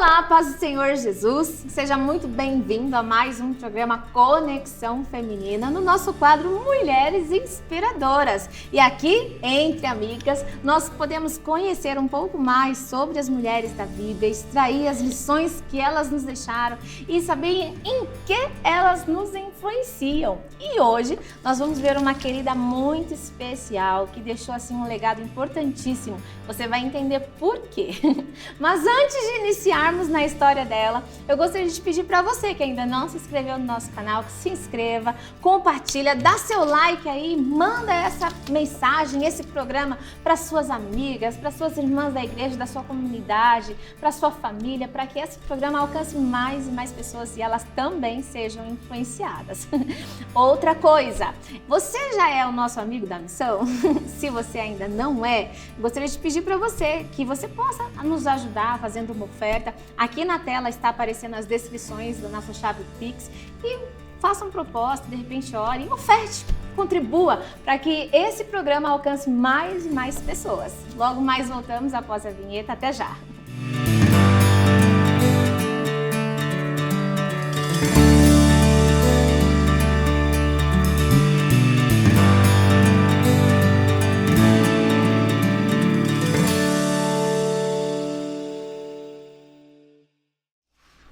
Olá, paz do Senhor Jesus, seja muito bem-vindo a mais um programa Conexão Feminina no nosso quadro Mulheres Inspiradoras. E aqui, entre amigas, nós podemos conhecer um pouco mais sobre as mulheres da Bíblia, extrair as lições que elas nos deixaram e saber em que elas nos influenciam. E hoje nós vamos ver uma querida muito especial que deixou assim um legado importantíssimo. Você vai entender por quê. Mas antes de iniciarmos na história dela, eu gostaria de pedir para você que ainda não se inscreveu no nosso canal, que se inscreva, compartilha, dá seu like aí, manda essa mensagem, esse programa para suas amigas, para suas irmãs da igreja, da sua comunidade, para sua família, para que esse programa alcance mais e mais pessoas e elas também sejam influenciadas. Outra coisa, você já é o nosso amigo da missão? Se você ainda não é, gostaria de pedir para você que você possa nos ajudar fazendo uma oferta. Aqui na tela está aparecendo as descrições da nossa chave Pix e faça uma proposta, de repente ore e oferte, contribua para que esse programa alcance mais e mais pessoas. Logo mais voltamos após a vinheta, até já!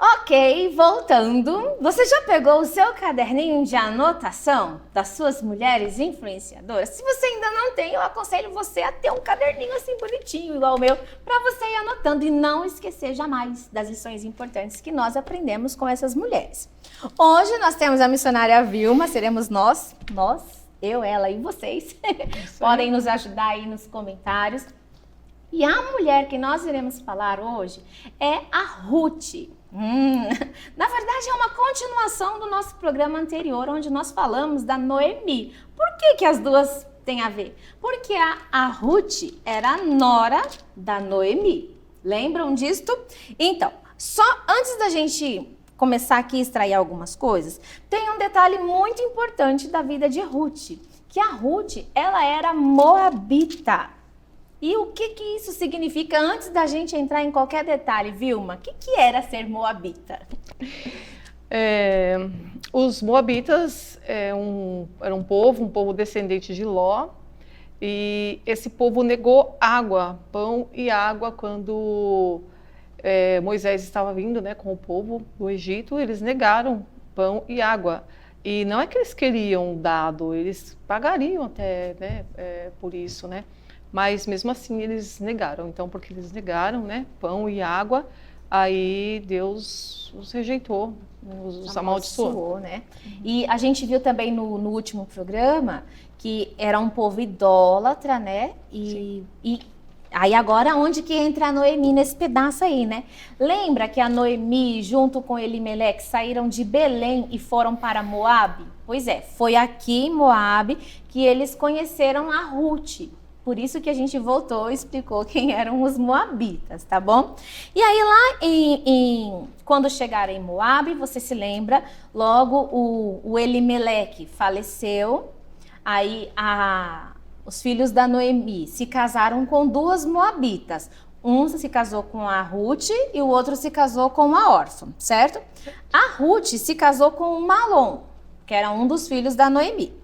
Ok, voltando, você já pegou o seu caderninho de anotação das suas mulheres influenciadoras? Se você ainda não tem, eu aconselho você a ter um caderninho assim bonitinho, igual o meu, para você ir anotando e não esquecer jamais das lições importantes que nós aprendemos com essas mulheres. Hoje nós temos a missionária Vilma, seremos nós, eu, ela e vocês. Podem nos ajudar aí nos comentários. E a mulher que nós iremos falar hoje é a Ruth. Na verdade é uma continuação do nosso programa anterior, onde nós falamos da Noemi. Por que as duas têm a ver? Porque a Ruth era a nora da Noemi. Lembram disto? Então, só antes da gente começar aqui a extrair algumas coisas, tem um detalhe muito importante da vida de Ruth, que a Ruth, ela era moabita. E o que isso significa antes da gente entrar em qualquer detalhe, Vilma? O que era ser moabita? Os moabitas eram um povo descendente de Ló, e esse povo negou água, pão e água quando Moisés estava vindo, né, com o povo do Egito. Eles negaram pão e água. E não é que eles queriam dado, eles pagariam até, né, por isso, né? Mas mesmo assim eles negaram. Então, porque eles negaram, né, pão e água, aí Deus os rejeitou, os amaldiçoou, né? E a gente viu também no último programa que era um povo idólatra, né? E aí agora onde que entra a Noemi nesse pedaço aí, né? Lembra que a Noemi junto com Elimeleque saíram de Belém e foram para Moabe? Pois é, foi aqui em Moabe que eles conheceram a Ruth. Por isso que a gente voltou e explicou quem eram os moabitas, tá bom? E aí lá quando chegaram em Moabe, você se lembra, logo o Elimeleque faleceu, aí os filhos da Noemi se casaram com duas moabitas. Um se casou com a Ruth e o outro se casou com a Orfa, certo? A Ruth se casou com o Malom, que era um dos filhos da Noemi.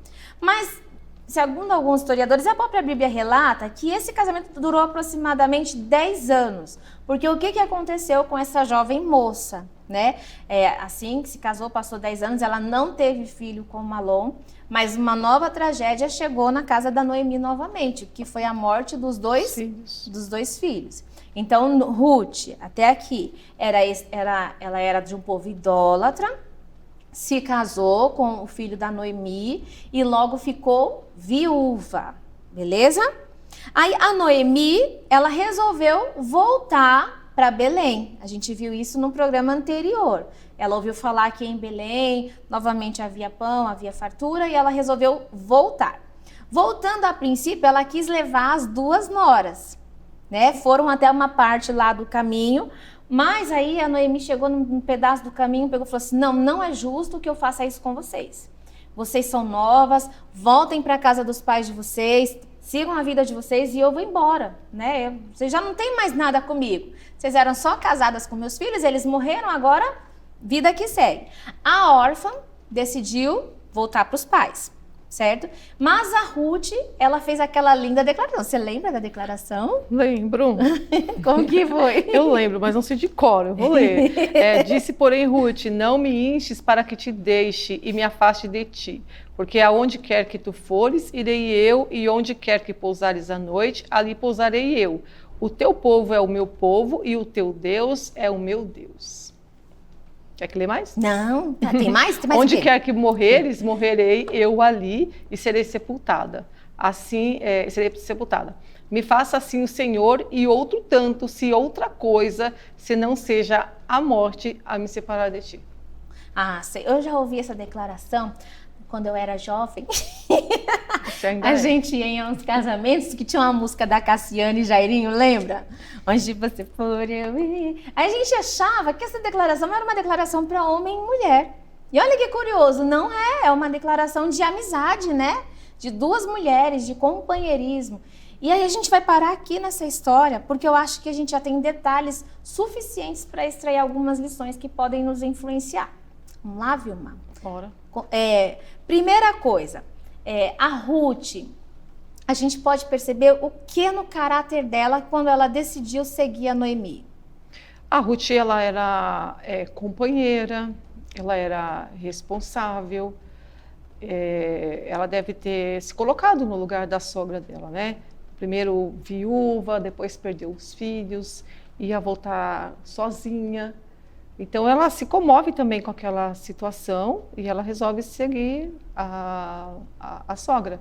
Mas segundo alguns historiadores, a própria Bíblia relata que esse casamento durou aproximadamente 10 anos. Porque o que aconteceu com essa jovem moça, né? Assim que se casou, passou 10 anos, ela não teve filho com Malom, mas uma nova tragédia chegou na casa da Noemi novamente, que foi a morte dos dois filhos. Então, Ruth, até aqui, ela era de um povo idólatra, se casou com o filho da Noemi e logo ficou viúva, beleza? Aí a Noemi, ela resolveu voltar para Belém. A gente viu isso no programa anterior. Ela ouviu falar que em Belém novamente havia pão, havia fartura e ela resolveu voltar. Voltando a princípio, ela quis levar as duas noras, né? Foram até uma parte lá do caminho. Mas aí a Noemi chegou num pedaço do caminho, pegou e falou assim, não é justo que eu faça isso com vocês. Vocês são novas, voltem para a casa dos pais de vocês, sigam a vida de vocês e eu vou embora, né? Vocês já não têm mais nada comigo. Vocês eram só casadas com meus filhos, eles morreram, agora vida que segue. A órfã decidiu voltar para os pais, certo? Mas a Ruth, ela fez aquela linda declaração. Você lembra da declaração? Lembro. Como que foi? Eu lembro, mas não sei de cor, eu vou ler. Disse, porém, Ruth, não me enches para que te deixe e me afaste de ti, porque aonde quer que tu fores, irei eu, e onde quer que pousares à noite, ali pousarei eu. O teu povo é o meu povo e o teu Deus é o meu Deus. Quer que lê mais? Não, tem mais? Tem mais Onde o quê? quer que morreres, morrerei eu ali e serei sepultada. Assim, serei sepultada. Me faça assim o Senhor e outro tanto, se outra coisa, se não seja a morte a me separar de ti. Ah, eu já ouvi essa declaração quando eu era jovem. A gente ia em uns casamentos que tinha uma música da Cassiane e Jairinho, lembra? Onde você for, eu ir. Aí a gente achava que essa declaração era uma declaração para homem e mulher. E olha que curioso, não é uma declaração de amizade, né? De duas mulheres, de companheirismo. E aí a gente vai parar aqui nessa história, porque eu acho que a gente já tem detalhes suficientes para extrair algumas lições que podem nos influenciar. Vamos lá, Vilma? Bora. Primeira coisa, a Ruth, a gente pode perceber o que no caráter dela quando ela decidiu seguir a Noemi. A Ruth, ela era companheira, ela era responsável, ela deve ter se colocado no lugar da sogra dela, né? Primeiro viúva, depois perdeu os filhos, ia voltar sozinha. Então ela se comove também com aquela situação e ela resolve seguir a sogra.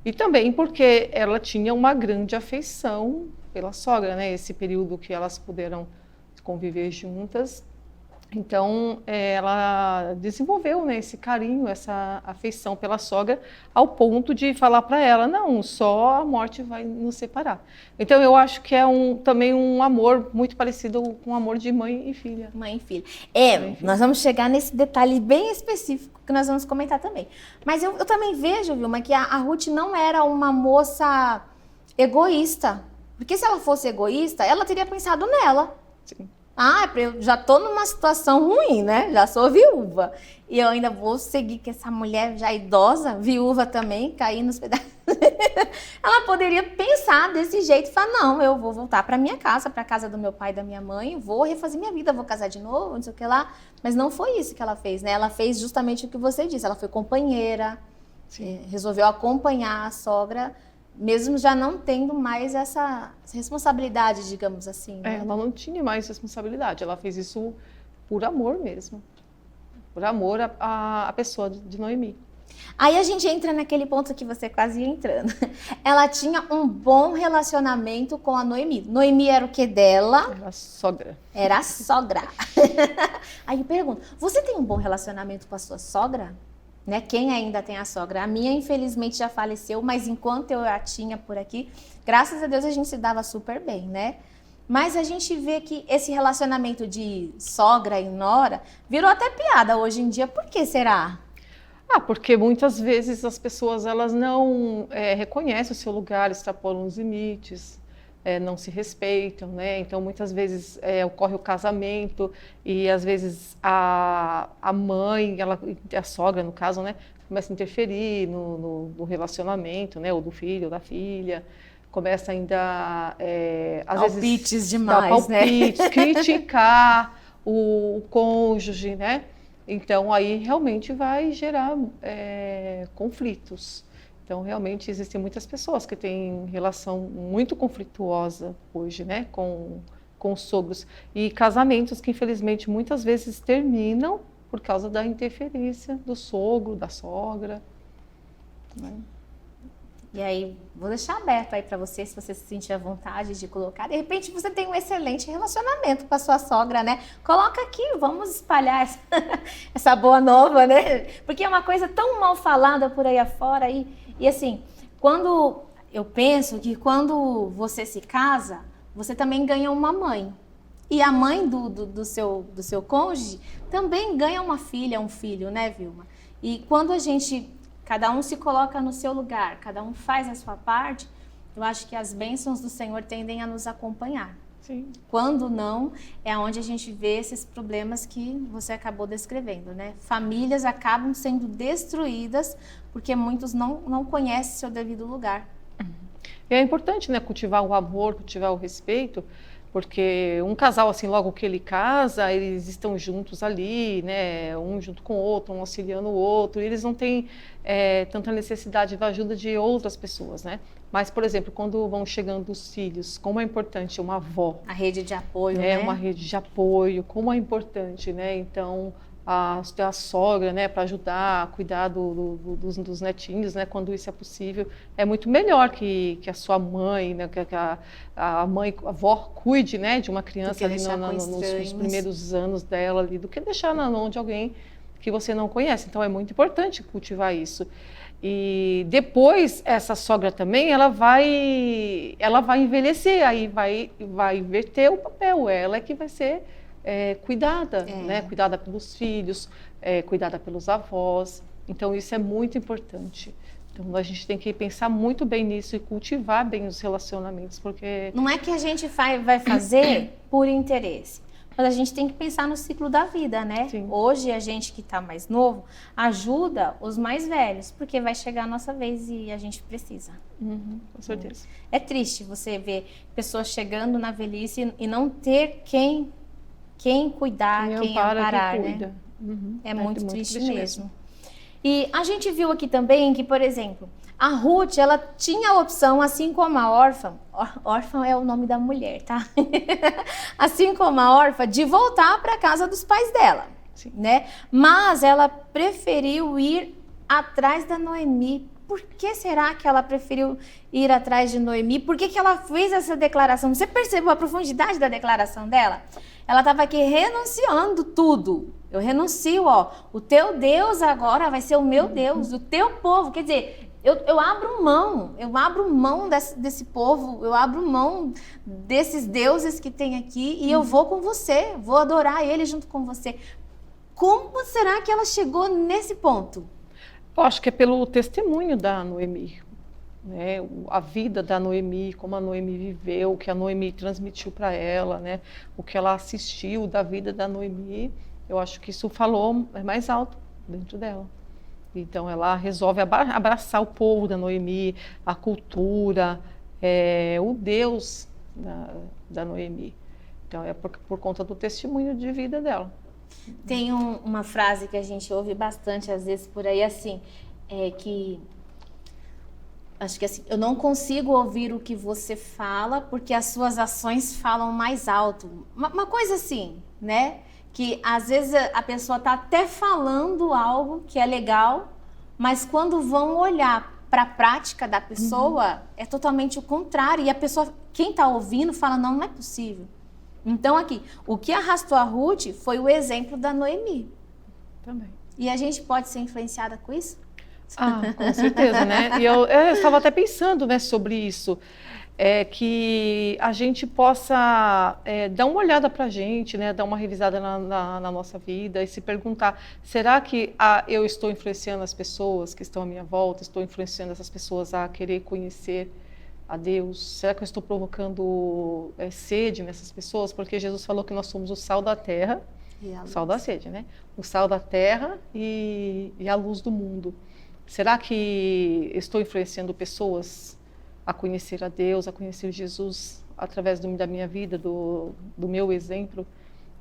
E também porque ela tinha uma grande afeição pela sogra, né? Esse período que elas puderam conviver juntas. Então ela desenvolveu, né, esse carinho, essa afeição pela sogra, ao ponto de falar para ela, não, só a morte vai nos separar. Então eu acho que é também um amor muito parecido com o amor de mãe e filha. Mãe e filha. Nós vamos chegar nesse detalhe bem específico que nós vamos comentar também. Mas eu também vejo, Vilma, que a Ruth não era uma moça egoísta. Porque se ela fosse egoísta, ela teria pensado nela. Sim. Eu já tô numa situação ruim, né? Já sou viúva. E eu ainda vou seguir com essa mulher já idosa, viúva também, cair nos pedaços. Ela poderia pensar desse jeito e falar, não, eu vou voltar para minha casa, para a casa do meu pai e da minha mãe, vou refazer minha vida, vou casar de novo, não sei o que lá. Mas não foi isso que ela fez, né? Ela fez justamente o que você disse. Ela foi companheira, resolveu acompanhar a sogra, mesmo já não tendo mais essa responsabilidade, digamos assim. Né? Ela não tinha mais responsabilidade, ela fez isso por amor mesmo. Por amor à pessoa de Noemi. Aí a gente entra naquele ponto que você quase ia entrando. Ela tinha um bom relacionamento com a Noemi. Noemi era o que dela? Era a sogra. Era a sogra. Aí eu pergunto, você tem um bom relacionamento com a sua sogra? Né? Quem ainda tem a sogra? A minha, infelizmente, já faleceu, mas enquanto eu a tinha por aqui, graças a Deus a gente se dava super bem, né? Mas a gente vê que esse relacionamento de sogra e nora virou até piada hoje em dia. Por que será? Porque muitas vezes as pessoas elas não reconhecem o seu lugar, extrapolam os limites, não se respeitam, né? Então muitas vezes ocorre o casamento e às vezes a mãe, a sogra no caso, né, começa a interferir no relacionamento, né, ou do filho ou da filha, começa ainda às palpites vezes demais, dar palpites, né? Criticar o cônjuge, né? Então, aí realmente vai gerar conflitos. Então, realmente existem muitas pessoas que têm relação muito conflituosa hoje, né, com os sogros. E casamentos que, infelizmente, muitas vezes terminam por causa da interferência do sogro, da sogra. Né? E aí, vou deixar aberto aí para você, se você se sentir à vontade de colocar. De repente, você tem um excelente relacionamento com a sua sogra, né? Coloca aqui, vamos espalhar essa boa nova, né? Porque é uma coisa tão mal falada por aí afora. E assim, quando eu penso que quando você se casa, você também ganha uma mãe. E a mãe do seu cônjuge também ganha uma filha, um filho, né, Vilma? E quando cada um se coloca no seu lugar, cada um faz a sua parte, Eu acho que as bênçãos do Senhor tendem a nos acompanhar. Sim. Quando não, é onde a gente vê esses problemas que você acabou descrevendo, né? Famílias acabam sendo destruídas porque muitos não conhecem seu devido lugar. E é importante, né, cultivar o amor, cultivar o respeito, porque um casal, assim, logo que ele casa, eles estão juntos ali, né, um junto com o outro, um auxiliando o outro, e eles não têm tanta necessidade da ajuda de outras pessoas, né? Mas, por exemplo, quando vão chegando os filhos, como é importante uma avó. A rede de apoio, né? Uma rede de apoio, como é importante, né? Então, ter a sogra, né, para ajudar a cuidar dos netinhos, né, quando isso é possível, é muito melhor que a sua mãe, né, que a mãe, a avó cuide, né, de uma criança ali nos primeiros anos dela ali, do que deixar na mão de alguém que você não conhece. Então é muito importante cultivar isso. E depois essa sogra também, ela vai envelhecer, aí vai inverter o papel, ela é que vai ser cuidada, né? Cuidada pelos filhos, cuidada pelos avós. Então, isso é muito importante. Então, a gente tem que pensar muito bem nisso e cultivar bem os relacionamentos, porque... Não é que a gente vai fazer por interesse, mas a gente tem que pensar no ciclo da vida, né? Sim. Hoje, a gente que está mais novo ajuda os mais velhos, porque vai chegar a nossa vez e a gente precisa. Com certeza. É triste você ver pessoas chegando na velhice e não ter quem cuidar, quem amparar, quem né? cuida. É muito triste mesmo. E a gente viu aqui também que, por exemplo, a Ruth, ela tinha a opção, assim como a órfã, órfã é o nome da mulher, tá? Assim como a órfã, de voltar para a casa dos pais dela, né? Mas ela preferiu ir atrás da Noemi. Por que será que ela preferiu ir atrás de Noemi? Por que ela fez essa declaração? Você percebeu a profundidade da declaração dela? Ela estava aqui renunciando tudo. Eu renuncio, o teu Deus agora vai ser o meu Deus, o teu povo. Quer dizer, eu abro mão desse povo, eu abro mão desses deuses que tem aqui e eu vou com você, vou adorar ele junto com você. Como será que ela chegou nesse ponto? Eu acho que é pelo testemunho da Noemi, né? A vida da Noemi, como a Noemi viveu, o que a Noemi transmitiu para ela, né? O que ela assistiu da vida da Noemi, eu acho que isso falou mais alto dentro dela. Então ela resolve abraçar o povo da Noemi, a cultura, o Deus da Noemi. Então é por conta do testemunho de vida dela. Tem uma frase que a gente ouve bastante às vezes por aí, assim, que acho que assim, eu não consigo ouvir o que você fala porque as suas ações falam mais alto. Uma coisa assim, né? Que às vezes a pessoa está até falando algo que é legal, mas quando vão olhar para a prática da pessoa, é totalmente o contrário. E a pessoa, quem está ouvindo, fala, não é possível. Então aqui, o que arrastou a Ruth foi o exemplo da Noemi. Também. E a gente pode ser influenciada com isso? Com certeza, né? E eu estava até pensando, né, sobre isso, que a gente possa dar uma olhada para a gente, né, dar uma revisada na nossa vida e se perguntar, será que eu estou influenciando as pessoas que estão à minha volta, estou influenciando essas pessoas a querer conhecer a Deus? Será que eu estou provocando sede nessas pessoas? Porque Jesus falou que nós somos o sal da terra, o sal da sede, né? O sal da terra e a luz do mundo. Será que estou influenciando pessoas a conhecer a Deus, a conhecer Jesus através da minha vida, do meu exemplo?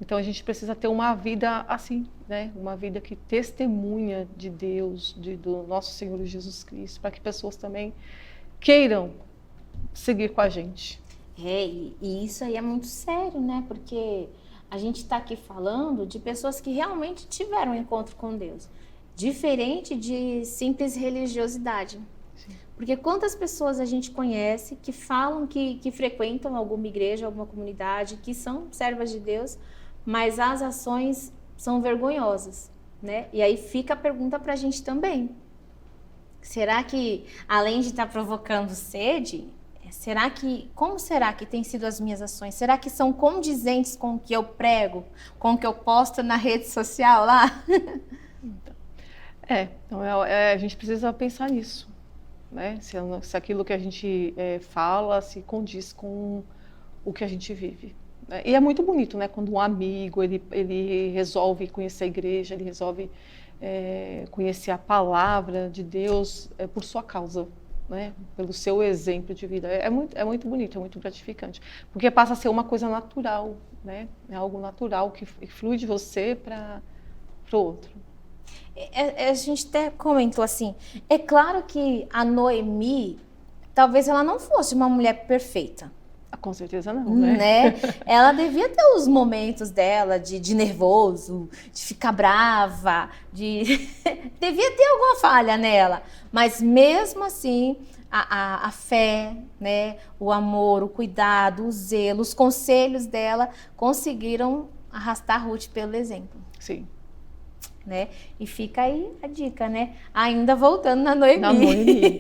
Então a gente precisa ter uma vida assim, né? Uma vida que testemunha de Deus, do nosso Senhor Jesus Cristo, para que pessoas também queiram seguir com a gente. E isso aí é muito sério, né? Porque a gente está aqui falando de pessoas que realmente tiveram um encontro com Deus, diferente de simples religiosidade. Sim. Porque quantas pessoas a gente conhece que falam que frequentam alguma igreja, alguma comunidade, que são servas de Deus, mas as ações são vergonhosas, né? E aí fica a pergunta para a gente também. Será que, além de estar provocando sede, como será que tem sido as minhas ações? Será que são condizentes com o que eu prego, com o que eu posto na rede social lá? Então, a gente precisa pensar nisso. né? Se aquilo que a gente fala se condiz com o que a gente vive. Né? E é muito bonito, né? Quando um amigo ele resolve conhecer a igreja, ele resolve conhecer a palavra de Deus por sua causa, né? Pelo seu exemplo de vida. É muito bonito, é muito gratificante, porque passa a ser uma coisa natural, né? É algo natural que flui de você para o outro. A gente até comentou assim, é claro que a Noemi, talvez ela não fosse uma mulher perfeita. Com certeza não, né? Ela devia ter os momentos dela de nervoso, de ficar brava, devia ter alguma falha nela. Mas mesmo assim, a fé, né? O amor, o cuidado, o zelo, os conselhos dela conseguiram arrastar Ruth pelo exemplo. Sim. Né? E fica aí a dica, né? Ainda voltando na Noemi. Na Noemi.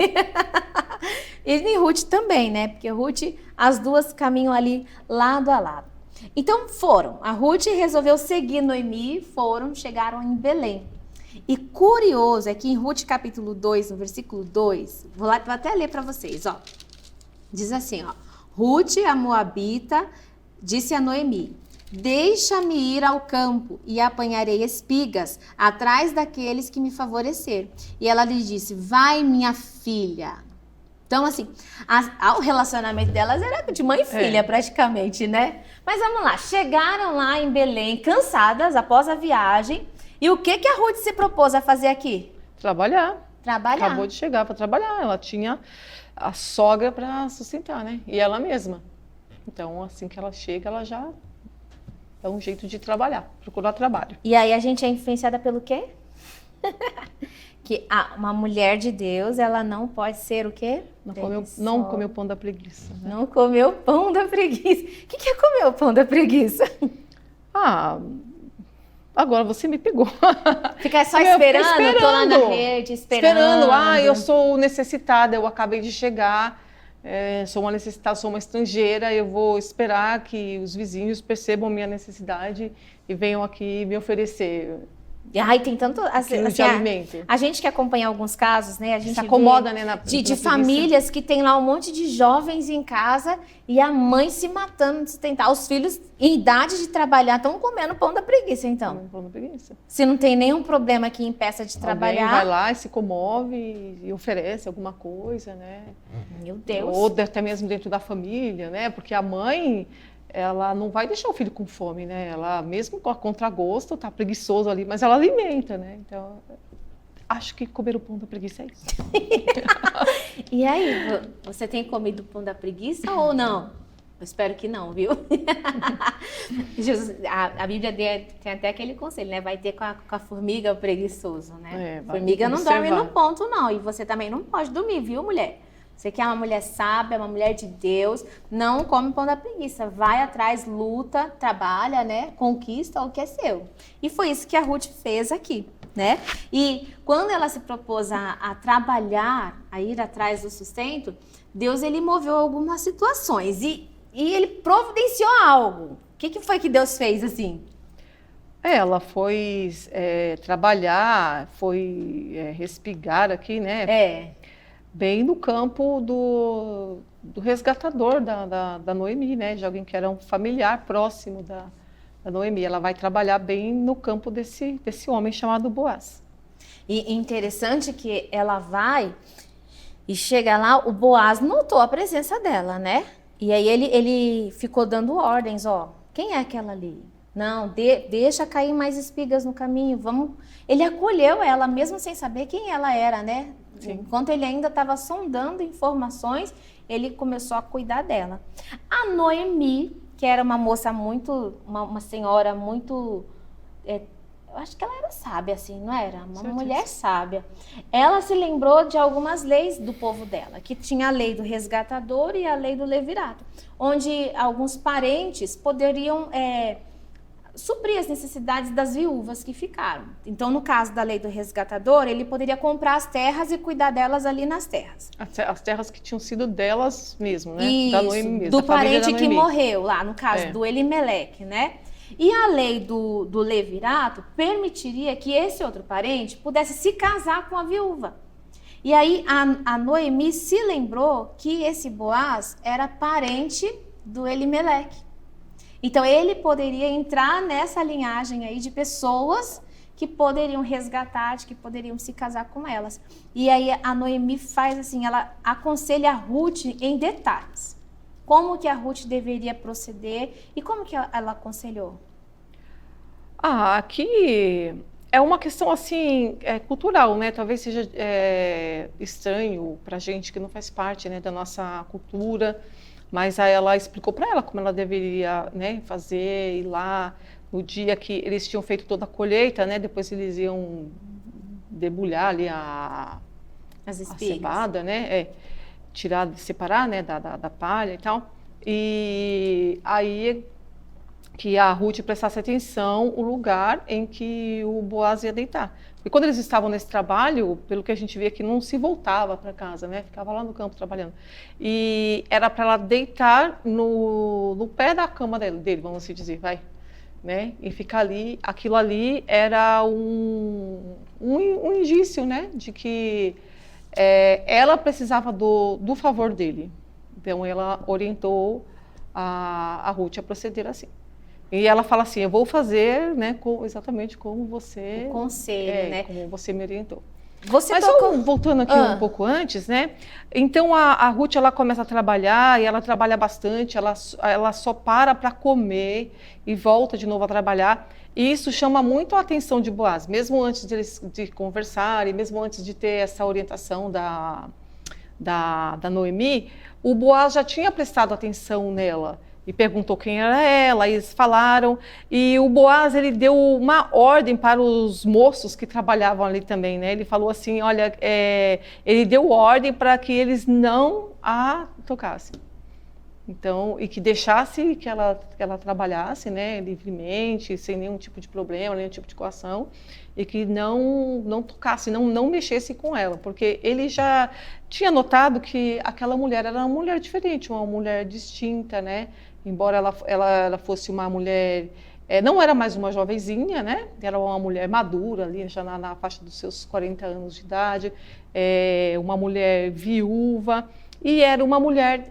E Ruth também, né? Porque Ruth, as duas caminham ali lado a lado. Então foram. A Ruth resolveu seguir Noemi, chegaram em Belém. E curioso é que em Ruth capítulo 2, no versículo 2, vou até ler para vocês, ó. Diz assim, ó. Ruth, a moabita, disse a Noemi: deixa-me ir ao campo e apanharei espigas atrás daqueles que me favorecer. E ela lhe disse: vai, minha filha. Então, assim, o relacionamento delas era de mãe e filha, praticamente, né? Mas vamos lá, chegaram lá em Belém, cansadas após a viagem. E o que a Ruth se propôs a fazer aqui? Trabalhar. Trabalhar. Acabou de chegar para trabalhar. Ela tinha a sogra para sustentar, né? E ela mesma. Então, assim que ela chega, ela já dá um jeito de trabalhar, procurar trabalho. E aí a gente é influenciada pelo quê? Que uma mulher de Deus, ela não pode ser o quê? Não comer o pão da preguiça. Né? Não comer o pão da preguiça. O que é comer o pão da preguiça? Agora você me pegou. Ficar só esperando, tô lá na rede, esperando. Eu sou necessitada, eu acabei de chegar, sou uma necessitada, sou uma estrangeira, eu vou esperar que os vizinhos percebam minha necessidade e venham aqui me oferecer. Ai, tem tanto assim, de alimento. A gente que acompanha alguns casos, né? A gente se acomoda, né? De famílias que tem lá um monte de jovens em casa e a mãe se matando de sustentar. Os filhos em idade de trabalhar estão comendo pão da preguiça, então. Pão da preguiça. Se não tem nenhum problema que impeça de trabalhar. Alguém vai lá e se comove e oferece alguma coisa, né? Meu Deus. Ou até mesmo dentro da família, né? Porque a mãe, ela não vai deixar o filho com fome, né? Ela, mesmo com a contragosto, tá preguiçoso ali, mas ela alimenta, né? Então, acho que comer o pão da preguiça é isso. E aí, você tem comido o pão da preguiça ou não? Eu espero que não, viu? A Bíblia tem até aquele conselho, né? Vai ter com a formiga o preguiçoso, né? Formiga não dorme no ponto, não. E você também não pode dormir, viu, mulher? Você que é uma mulher sábia, uma mulher de Deus, não come pão da preguiça. Vai atrás, luta, trabalha, né? Conquista o que é seu. E foi isso que a Ruth fez aqui, né? E quando ela se propôs a trabalhar, a ir atrás do sustento, Deus, ele moveu algumas situações e ele providenciou algo. O que foi que Deus fez assim? Ela foi trabalhar, foi respigar aqui, né? Bem no campo do resgatador da Noemi, né? De alguém que era um familiar próximo da Noemi. Ela vai trabalhar bem no campo desse homem chamado Boaz. E interessante que ela vai e chega lá, o Boaz notou a presença dela, né? E aí ele ficou dando ordens, ó. Quem é aquela ali? Não, deixa cair mais espigas no caminho, vamos... Ele acolheu ela, mesmo sem saber quem ela era, né? Sim. Enquanto ele ainda estava sondando informações, ele começou a cuidar dela. A Noemi, que era uma moça uma senhora muito... eu acho que ela era sábia, assim, não era? Uma mulher sábia. Ela se lembrou de algumas leis do povo dela, que tinha a lei do resgatador e a lei do levirato, onde alguns parentes poderiam... suprir as necessidades das viúvas que ficaram. Então, no caso da lei do resgatador, ele poderia comprar as terras e cuidar delas ali nas terras. As terras que tinham sido delas mesmo, né? Isso, da Noemi mesmo, do parente que morreu lá, no caso do Elimeleque, né? E a lei do levirato permitiria que esse outro parente pudesse se casar com a viúva. E aí a Noemi se lembrou que esse Boaz era parente do Elimeleque. Então ele poderia entrar nessa linhagem aí de pessoas que poderiam resgatar, que poderiam se casar com elas. E aí a Noemi faz assim, ela aconselha a Ruth em detalhes. Como que a Ruth deveria proceder e como que ela aconselhou? Aqui é uma questão assim cultural, né? Talvez seja estranho para gente que não faz parte, né, da nossa cultura, mas aí ela explicou para ela como ela deveria, né, fazer, ir lá no dia que eles tinham feito toda a colheita, né? Depois eles iam debulhar ali As a espigas. cevada, né? Tirar, separar, né, da palha e tal. E aí que a Ruth prestasse atenção o lugar em que o Boaz ia deitar. E quando eles estavam nesse trabalho, pelo que a gente via que não se voltava para casa, né? Ficava lá no campo trabalhando. E era para ela deitar no pé da cama dele, vamos assim dizer, vai. Né? E ficar ali, aquilo ali era um indício, né? De que ela precisava do favor dele. Então ela orientou a Ruth a proceder assim. E ela fala assim, eu vou fazer, né, exatamente como você... O conselho, né? Como você me orientou. Mas só voltando aqui um pouco antes, né? Então a Ruth, ela começa a trabalhar e ela trabalha bastante, ela só para comer e volta de novo a trabalhar. E isso chama muito a atenção de Boaz, mesmo antes de conversarem, mesmo antes de ter essa orientação da Noemi, o Boaz já tinha prestado atenção nela. E perguntou quem era ela, e eles falaram, e o Boaz, ele deu uma ordem para os moços que trabalhavam ali também, né? Ele falou assim, olha, ele deu ordem para que eles não a tocassem. Então, e que deixasse que ela trabalhasse, né, livremente, sem nenhum tipo de problema, nenhum tipo de coação, e que não tocasse, não mexesse com ela, porque ele já tinha notado que aquela mulher era uma mulher diferente, uma mulher distinta, né? Embora ela fosse uma mulher, não era mais uma jovenzinha, né? Era uma mulher madura ali, já na faixa dos seus 40 anos de idade, uma mulher viúva, e era uma mulher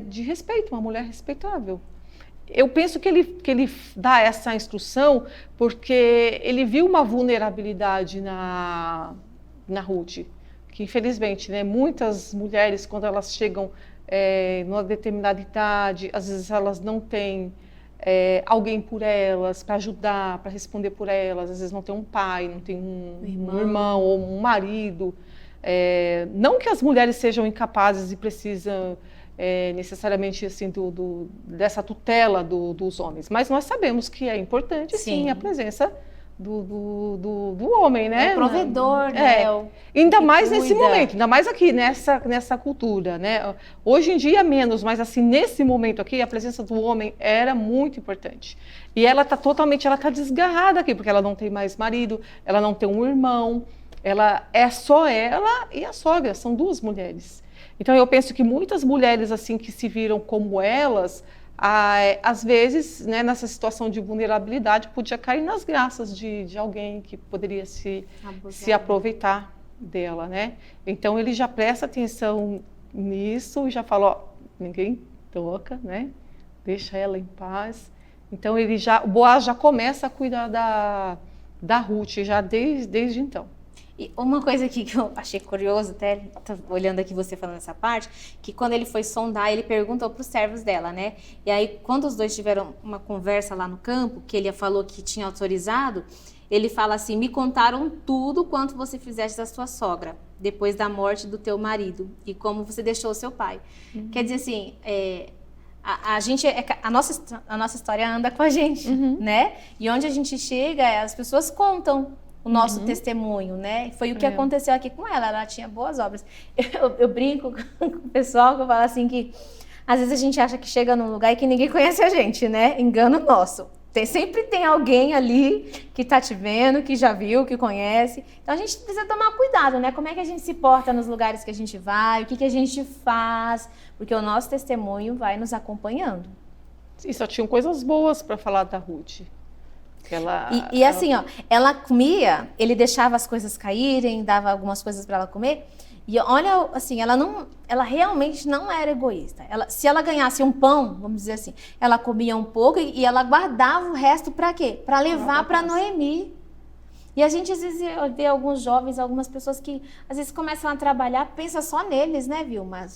de respeito, uma mulher respeitável. Eu penso que ele dá essa instrução porque ele viu uma vulnerabilidade na Ruth, que infelizmente, né, muitas mulheres, quando elas chegam numa determinada idade, às vezes elas não têm alguém por elas, para ajudar, para responder por elas, às vezes não tem um pai, não tem um irmão ou um marido. Não que as mulheres sejam incapazes e precisam necessariamente assim, dessa tutela dos homens, mas nós sabemos que é importante sim a presença do homem, né? É o provedor, né? Ainda mais nesse momento, ainda mais aqui nessa cultura, né? Hoje em dia menos, mas assim nesse momento aqui a presença do homem era muito importante. E ela tá desgarrada aqui porque ela não tem mais marido, ela não tem um irmão, ela é só ela e a sogra, são duas mulheres. Então eu penso que muitas mulheres assim que se viram como elas, às vezes, né, nessa situação de vulnerabilidade, podia cair nas graças de alguém que poderia se aproveitar dela, né? Então ele já presta atenção nisso e já fala, ó, ninguém toca, né? Deixa ela em paz. Então o Boaz já começa a cuidar da Ruth já desde então. E uma coisa aqui que eu achei curioso, até olhando aqui você falando essa parte, que quando ele foi sondar, ele perguntou para os servos dela, né? E aí, quando os dois tiveram uma conversa lá no campo, que ele falou que tinha autorizado, ele fala assim, me contaram tudo quanto você fizeste da sua sogra, depois da morte do teu marido, e como você deixou o seu pai. Uhum. Quer dizer assim, a nossa história anda com a gente, né? E onde a gente chega, as pessoas contam o nosso testemunho, né? Foi o que aconteceu aqui com ela tinha boas obras. Eu brinco com o pessoal que eu falo assim que às vezes a gente acha que chega num lugar e que ninguém conhece a gente, né? Engano nosso. Sempre tem alguém ali que tá te vendo, que já viu, que conhece. Então a gente precisa tomar cuidado, né? Como é que a gente se porta nos lugares que a gente vai, o que a gente faz, porque o nosso testemunho vai nos acompanhando. E só tinham coisas boas para falar da Ruth. E assim, ó, ela comia, ele deixava as coisas caírem, dava algumas coisas para ela comer. E olha, assim, ela realmente não era egoísta. Se ela ganhasse um pão, vamos dizer assim, ela comia um pouco e ela guardava o resto para quê? Para levar para Noemi. E a gente às vezes vê alguns jovens, algumas pessoas que às vezes começam a trabalhar, pensa só neles, né, Vilma?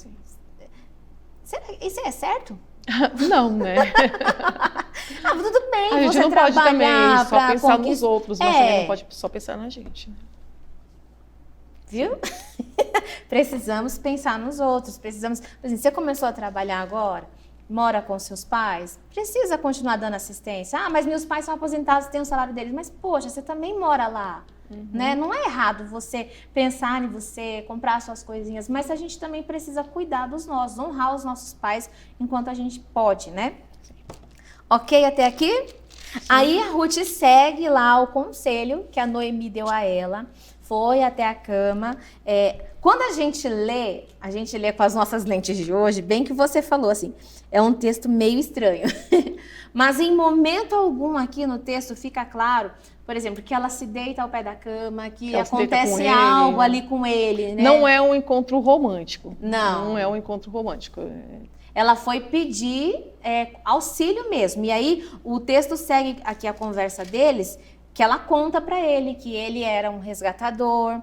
Isso é certo? Não, né? Tudo bem, a gente você não pode também só pensar nos outros, mas também não pode só pensar na gente, né? Viu? Precisamos pensar nos outros, precisamos... Por exemplo, você começou a trabalhar agora, mora com seus pais, precisa continuar dando assistência. Ah, mas meus pais são aposentados, têm o salário deles. Mas, poxa, você também mora lá, né? Não é errado você pensar em você, comprar suas coisinhas, mas a gente também precisa cuidar dos nossos, honrar os nossos pais enquanto a gente pode, né? Sim. Ok até aqui? Sim. Aí a Ruth segue lá o conselho que a Noemi deu a ela, foi até a cama. Quando a gente lê com as nossas lentes de hoje, bem que você falou assim, é um texto meio estranho. Mas em momento algum aqui no texto fica claro, por exemplo, que ela se deita ao pé da cama, que acontece algo ali com ele. Né? Não é um encontro romântico. Não é um encontro romântico. Ela foi pedir auxílio mesmo. E aí o texto segue aqui a conversa deles, que ela conta para ele que ele era um resgatador.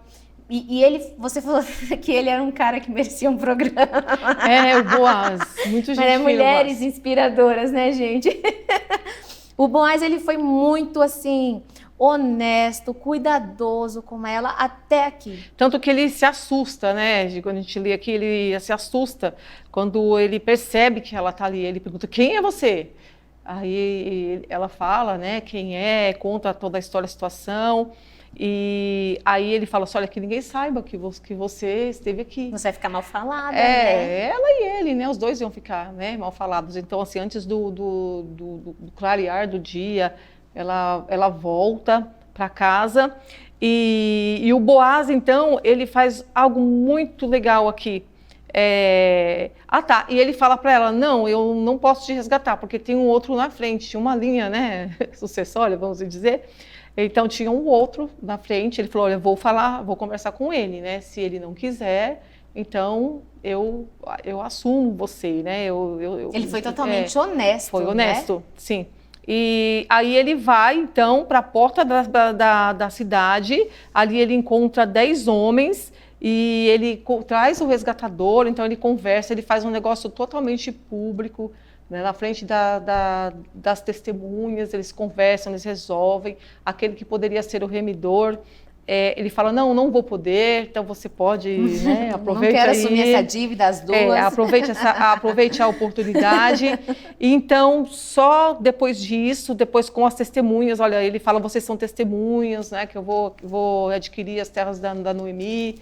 E ele, você falou que ele era um cara que merecia um programa. O Boaz, muito gentil. Mulheres inspiradoras, né, gente? O Boaz, ele foi muito, assim, honesto, cuidadoso com ela até aqui. Tanto que ele se assusta, né? Quando a gente lê aqui, ele se assusta quando ele percebe que ela está ali. Ele pergunta, quem é você? Aí ela fala, né, quem é, conta toda a história, a situação. E aí ele fala assim, olha, que ninguém saiba que você esteve aqui. Você vai ficar mal falada, né? Ela e ele, né? Os dois iam ficar, né, mal falados. Então, assim, antes do clarear do dia, ela volta para casa. E o Boaz, então, ele faz algo muito legal aqui. E ele fala para ela, não, eu não posso te resgatar, porque tem um outro na frente, tinha uma linha, né, sucessória, vamos dizer. Então tinha um outro na frente, ele falou, olha, vou conversar com ele, né, se ele não quiser, então eu assumo você, né. Ele foi totalmente honesto. Foi honesto, né? Sim. E aí ele vai, então, para a porta da cidade, ali ele encontra 10 homens, e ele traz o resgatador, então ele conversa, ele faz um negócio totalmente público, né, na frente das testemunhas, eles conversam, eles resolvem. Aquele que poderia ser o remidor, ele fala, não vou poder, então você pode, né, aproveite não quero aí, assumir essa dívida, as duas. Aproveite a oportunidade. Então, só depois disso, depois com as testemunhas, olha, ele fala, vocês são testemunhas, né, que eu vou adquirir as terras da Noemi,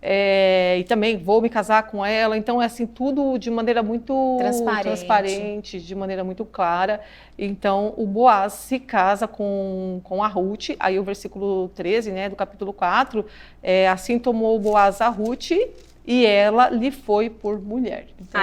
e também vou me casar com ela. Então, é assim, tudo de maneira muito transparente, de maneira muito clara. Então, o Boaz se casa com a Ruth. Aí o versículo 13, né, do capítulo 4, assim tomou o Boaz a Ruth e ela lhe foi por mulher. Então,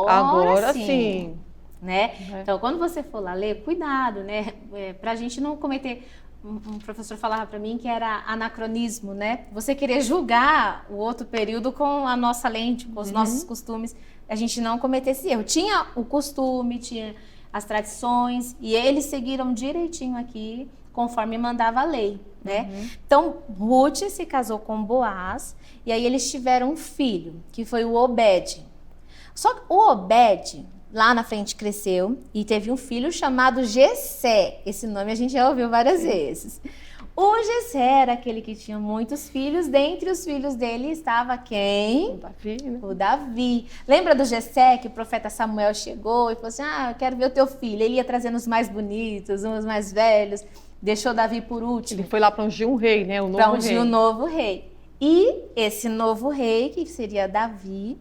agora sim. Né? Então, quando você for lá ler, cuidado, né? Para a gente não cometer... Um professor falava para mim que era anacronismo, né? Você querer julgar o outro período com a nossa lente, com os nossos costumes, a gente não cometer esse erro. Tinha o costume, tinha as tradições, e eles seguiram direitinho aqui, conforme mandava a lei, né? Então, Ruth se casou com Boaz, e aí eles tiveram um filho, que foi o Obed. Só que o Obed... lá na frente cresceu e teve um filho chamado Jessé. Esse nome a gente já ouviu várias vezes. O Jessé era aquele que tinha muitos filhos. Dentre os filhos dele estava quem? O Davi, né? O Davi. Lembra do Jessé que o profeta Samuel chegou e falou assim, eu quero ver o teu filho. Ele ia trazendo os mais bonitos, os mais velhos. Deixou Davi por último. Ele foi lá para ungir um rei, né? Para ungir o novo rei. E esse novo rei, que seria Davi...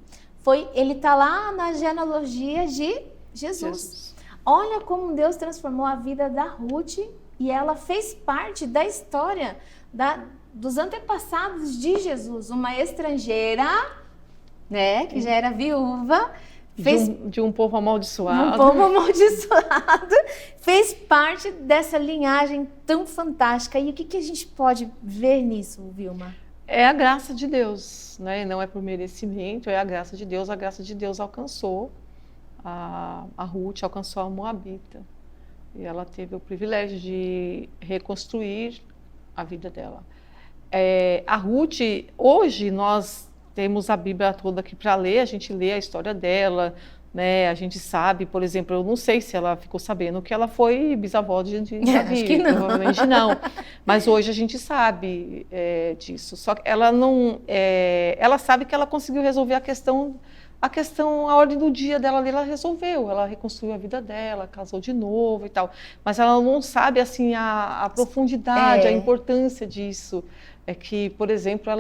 ele está lá na genealogia de Jesus. Olha como Deus transformou a vida da Ruth e ela fez parte da história dos antepassados de Jesus. Uma estrangeira, né, que já era viúva, de um povo amaldiçoado. Um povo amaldiçoado, fez parte dessa linhagem tão fantástica. E o que a gente pode ver nisso, Vilma? É a graça de Deus, né? Não é por merecimento, é a graça de Deus. A graça de Deus alcançou a Ruth, alcançou a Moabita. E ela teve o privilégio de reconstruir a vida dela. A Ruth, hoje nós temos a Bíblia toda aqui para ler, a gente lê a história dela, né? A gente sabe, por exemplo, eu não sei se ela ficou sabendo que ela foi bisavó de Davi, acho que não. Provavelmente não. Mas hoje a gente sabe disso. Só que ela não, ela sabe que ela conseguiu resolver a ordem do dia dela ali, ela resolveu, ela reconstruiu a vida dela, casou de novo e tal. Mas ela não sabe assim a profundidade, a importância disso. É que, por exemplo,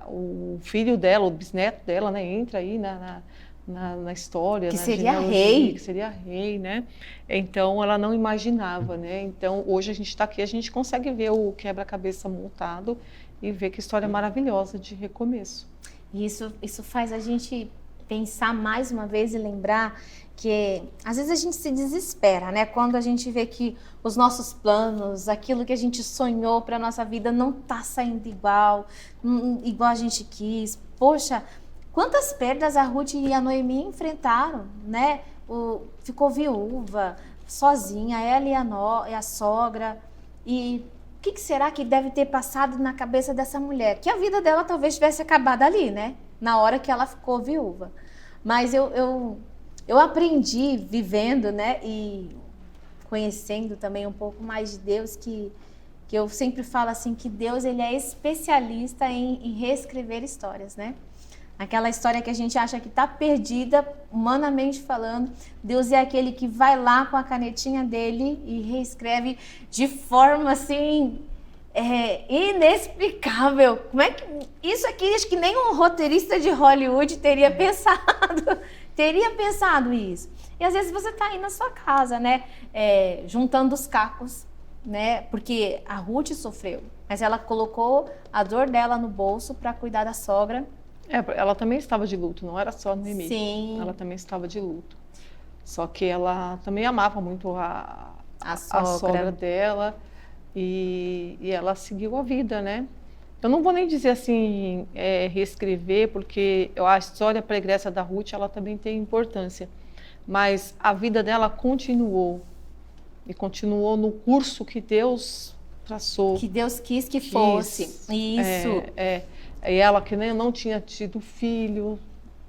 o filho dela, o bisneto dela, né, entra aí na história, que na seria rei, que seria rei, né? Então ela não imaginava, né? Então hoje a gente está aqui, a gente consegue ver o quebra-cabeça montado e ver que história maravilhosa de recomeço. Isso faz a gente pensar mais uma vez e lembrar que às vezes a gente se desespera, né? Quando a gente vê que os nossos planos, aquilo que a gente sonhou para a nossa vida não está saindo igual a gente quis. Poxa, quantas perdas a Ruth e a Noemi enfrentaram, né? Ficou viúva, sozinha, ela e a sogra. E o que será que deve ter passado na cabeça dessa mulher? Que a vida dela talvez tivesse acabado ali, né? Na hora que ela ficou viúva. Mas eu aprendi vivendo, né? E conhecendo também um pouco mais de Deus, que eu sempre falo assim, que Deus ele é especialista em reescrever histórias, né? Aquela história que a gente acha que está perdida, humanamente falando, Deus é aquele que vai lá com a canetinha dele e reescreve de forma assim inexplicável. Como é que isso aqui acho que nem um roteirista de Hollywood teria pensado isso. E às vezes você está aí na sua casa, né, juntando os cacos, né, porque a Ruth sofreu, mas ela colocou a dor dela no bolso para cuidar da sogra. Ela também estava de luto, não era só a Noemi. Sim. Ela também estava de luto. Só que ela também amava muito a sogra dela e ela seguiu a vida, né? Eu não vou nem dizer assim, reescrever, porque a história pregressa da Ruth, ela também tem importância. Mas a vida dela continuou. E continuou no curso que Deus traçou. Que Deus quis que fosse. Isso. E ela que nem não tinha tido filho,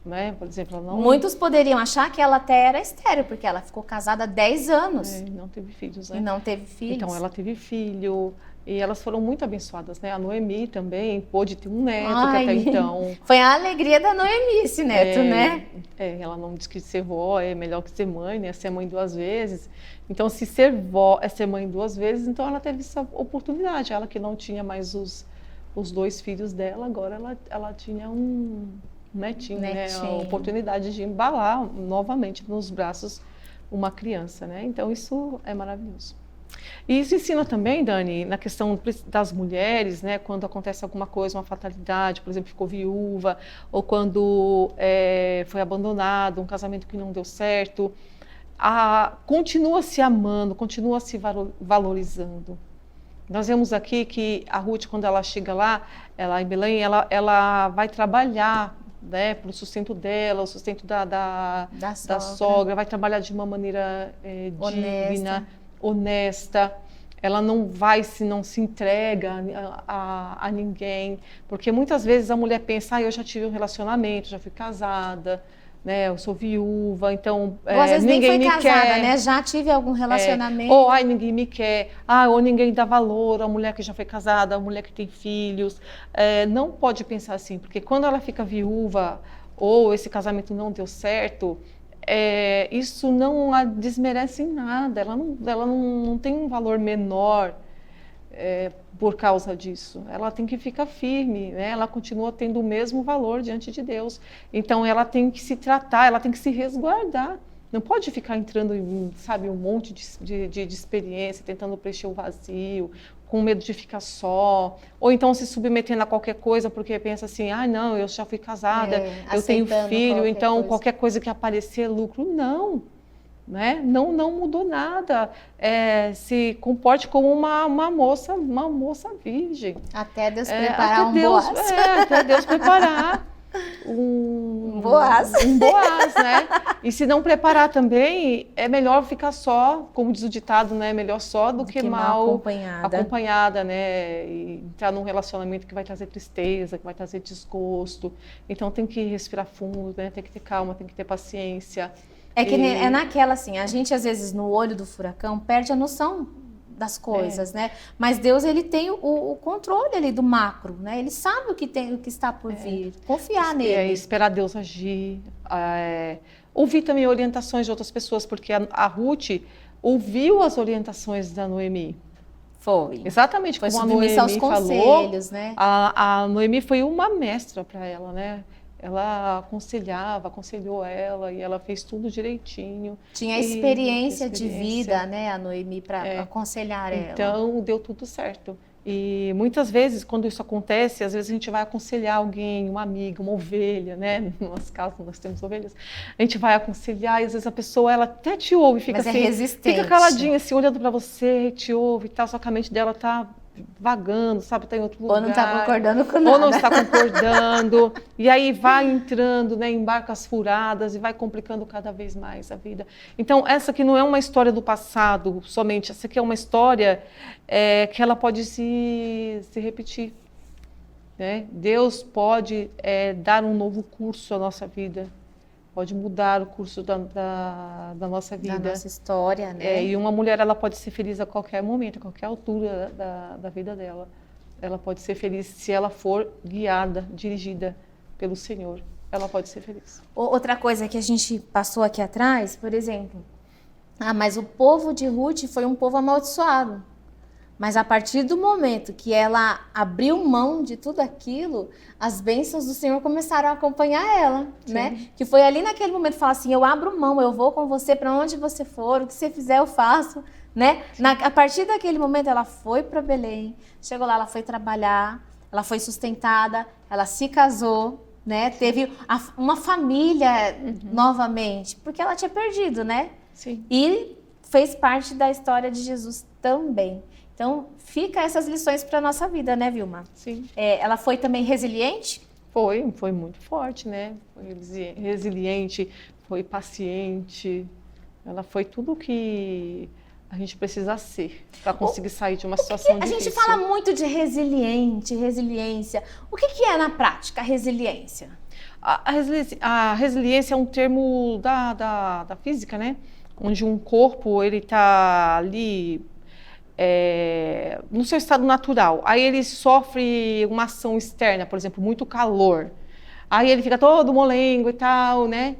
né? Por exemplo, ela não... Muitos poderiam achar que ela até era estéril, porque ela ficou casada há 10 anos. E não teve filhos, né? E não teve filhos. Então, ela teve filho, e elas foram muito abençoadas, né? A Noemi também pôde ter um neto, que até então... Foi a alegria da Noemi esse neto, né? Ela não diz que ser vó é melhor que ser mãe, né? Ser mãe 2 vezes. Então, se ser vó é ser mãe 2 vezes, então ela teve essa oportunidade. Ela que não tinha mais os 2 filhos dela, agora ela tinha um netinho, né? A oportunidade de embalar novamente nos braços uma criança, né? Então isso é maravilhoso. E isso ensina também, Dani, na questão das mulheres, né? Quando acontece alguma coisa, uma fatalidade, por exemplo, ficou viúva, ou quando foi abandonado, um casamento que não deu certo, continua se amando, continua se valorizando. Nós vemos aqui que a Ruth, quando ela chega lá em Belém, ela vai trabalhar, né, para o sustento dela, o sustento da sogra, vai trabalhar de uma maneira digna, honesta. Ela não se entrega a ninguém, porque muitas vezes a mulher pensa, eu já tive um relacionamento, já fui casada, né, eu sou viúva, então ou às vezes ninguém nem foi me casada, quer, né? Já tive algum relacionamento. Ou ninguém me quer, ou ninguém dá valor à mulher que já foi casada, à mulher que tem filhos. Não pode pensar assim, porque quando ela fica viúva ou esse casamento não deu certo, isso não a desmerece em nada, ela não tem um valor menor por causa disso. Ela tem que ficar firme, né? Ela continua tendo o mesmo valor diante de Deus. Então ela tem que se tratar, ela tem que se resguardar, Não pode ficar entrando em, sabe, um monte de experiência, tentando preencher o vazio, com medo de ficar só, ou então se submetendo a qualquer coisa porque pensa assim, não, eu já fui casada, eu tenho filho, então qualquer coisa que aparecer é lucro. Não, né? Não mudou nada. Se comporte como uma moça virgem. Até Deus preparar Boaz. Até Deus preparar um Boaz, né? E se não preparar também, é melhor ficar só, como diz o ditado, né? Melhor só do que mal acompanhada, né? E entrar num relacionamento que vai trazer tristeza, que vai trazer desgosto. Então tem que respirar fundo, né? Tem que ter calma, tem que ter paciência. É naquela assim, a gente às vezes no olho do furacão perde a noção das coisas, né? Mas Deus, ele tem o controle ali do macro, né? Ele sabe o que está por vir. Confiar nele. Esperar Deus agir. Ouvir também orientações de outras pessoas, porque a Ruth ouviu as orientações da Noemi. Foi. Exatamente como a Noemi aos conselhos, falou, né? A Noemi foi uma mestra para ela, né? Ela aconselhou ela e ela fez tudo direitinho. Tinha experiência de vida, né, a Noemi, para aconselhar ela. Então, deu tudo certo. E muitas vezes, quando isso acontece, às vezes a gente vai aconselhar alguém, uma amiga, uma ovelha, né? No nosso caso, nós temos ovelhas. A gente vai aconselhar e às vezes a pessoa, ela até te ouve, fica Mas assim, resistente. Fica caladinha, assim, olhando para você, te ouve e tal, só que a mente dela tá vagando, sabe, está em outro lugar. Ou não está concordando com nada. Ou não está concordando. E aí vai entrando, né, em barcas furadas e vai complicando cada vez mais a vida. Então, essa aqui não é uma história do passado somente. Essa aqui é uma história que ela pode se repetir. Né? Deus pode dar um novo curso à nossa vida. Pode mudar o curso da nossa vida. Da nossa história, né? E uma mulher, ela pode ser feliz a qualquer momento, a qualquer altura da vida dela. Ela pode ser feliz se ela for guiada, dirigida pelo Senhor. Ela pode ser feliz. Outra coisa que a gente passou aqui atrás, por exemplo, mas o povo de Ruth foi um povo amaldiçoado. Mas a partir do momento que ela abriu mão de tudo aquilo, as bênçãos do Senhor começaram a acompanhar ela, né? Que foi ali naquele momento, falar assim, eu abro mão, eu vou com você para onde você for, o que você fizer eu faço, né? A partir daquele momento ela foi para Belém, chegou lá, ela foi trabalhar, ela foi sustentada, ela se casou, né? Teve uma família novamente, porque ela tinha perdido, né? Sim. E fez parte da história de Jesus também. Então, fica essas lições para a nossa vida, né, Vilma? Sim. Ela foi também resiliente? Foi muito forte, né? Foi resiliente, foi paciente. Ela foi tudo o que a gente precisa ser para conseguir sair de uma situação difícil. A gente fala muito de resiliência. O que é na prática a resiliência? A resiliência é um termo da física, né? Onde um corpo, ele está ali no seu estado natural. Aí ele sofre uma ação externa, por exemplo, muito calor. Aí ele fica todo molengo e tal, né?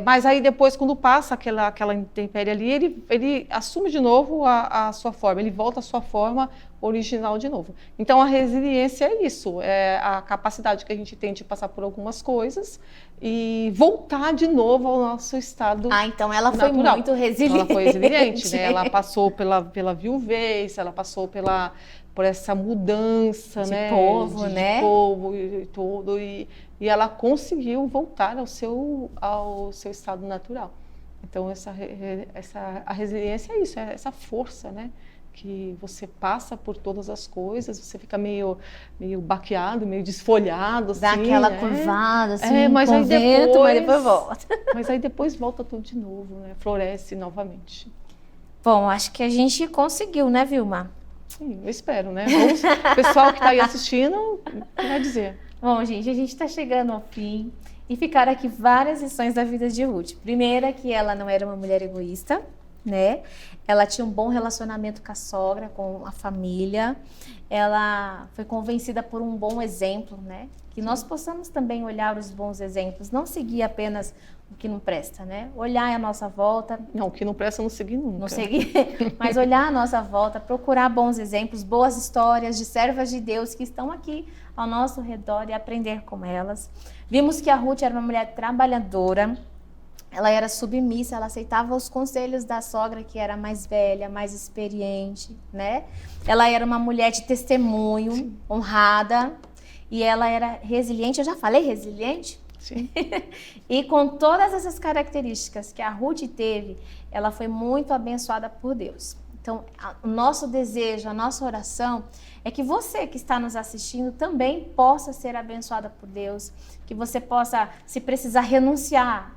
Mas aí depois, quando passa aquela intempérie ali, ele assume de novo a sua forma, ele volta à sua forma original de novo. Então, a resiliência é isso, é a capacidade que a gente tem de passar por algumas coisas e voltar de novo ao nosso estado então ela foi natural. Muito resiliente. Ela foi resiliente, né? Ela passou pela viuvez, ela passou por essa mudança, de né? Povo, de povo e tudo, e ela conseguiu voltar ao seu estado natural. Então, a resiliência é isso, é essa força, né? Que você passa por todas as coisas, você fica meio baqueado, meio desfolhado, assim, dá aquela né? curvada, assim, mas com aí vento, mas depois volta. Mas aí depois volta tudo de novo, né? Floresce novamente. Bom, acho que a gente conseguiu, né, Vilma? Sim, eu espero, né? O pessoal que está aí assistindo, o que vai dizer? Bom, gente, a gente está chegando ao fim e ficaram aqui várias lições da vida de Ruth. Primeira, que ela não era uma mulher egoísta, né? Ela tinha um bom relacionamento com a sogra, com a família. Ela foi convencida por um bom exemplo, né? Que nós possamos também olhar os bons exemplos, não seguir apenas o que não presta, né? Olhar à nossa volta. Não, o que não presta, não seguir nunca. Não seguir, mas olhar à nossa volta, procurar bons exemplos, boas histórias de servas de Deus que estão aqui ao nosso redor e aprender com elas. Vimos que a Ruth era uma mulher trabalhadora. ela era submissa, ela aceitava os conselhos da sogra, que era mais velha, mais experiente, né? Ela era uma mulher de testemunho, sim, honrada, e ela era resiliente. Eu já falei resiliente? Sim. E com todas essas características que a Ruth teve, ela foi muito abençoada por Deus. Então, o nosso desejo, a nossa oração é que você que está nos assistindo também possa ser abençoada por Deus, que você possa, se precisar, renunciar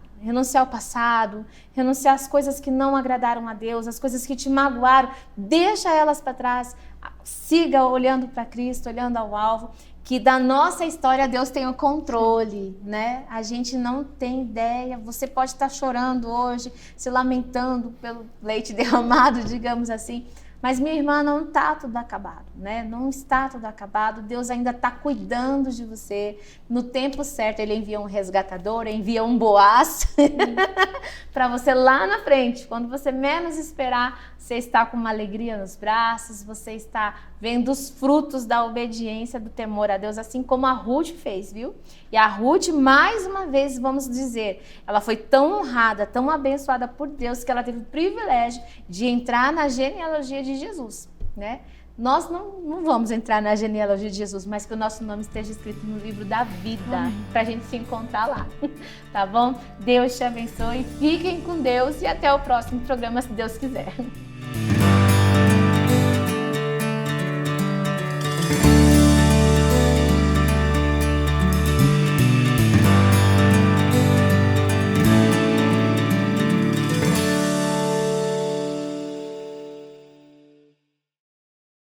ao passado, renunciar às coisas que não agradaram a Deus, as coisas que te magoaram, deixa elas para trás, siga olhando para Cristo, olhando ao alvo, que da nossa história Deus tem o controle, né? A gente não tem ideia, você pode estar chorando hoje, se lamentando pelo leite derramado, digamos assim, mas minha irmã, não está tudo acabado, né? Não está tudo acabado, Deus ainda está cuidando de você. No tempo certo, Ele envia um resgatador, envia um Boaz para você lá na frente. Quando você menos esperar, você está com uma alegria nos braços, você está vendo os frutos da obediência, do temor a Deus, assim como a Ruth fez, viu? E a Ruth, mais uma vez, vamos dizer, ela foi tão honrada, tão abençoada por Deus, que ela teve o privilégio de entrar na genealogia de Jesus, né? Nós não vamos entrar na genealogia de Jesus, mas que o nosso nome esteja escrito no livro da vida, para a gente se encontrar lá, tá bom? Deus te abençoe, fiquem com Deus e até o próximo programa, se Deus quiser.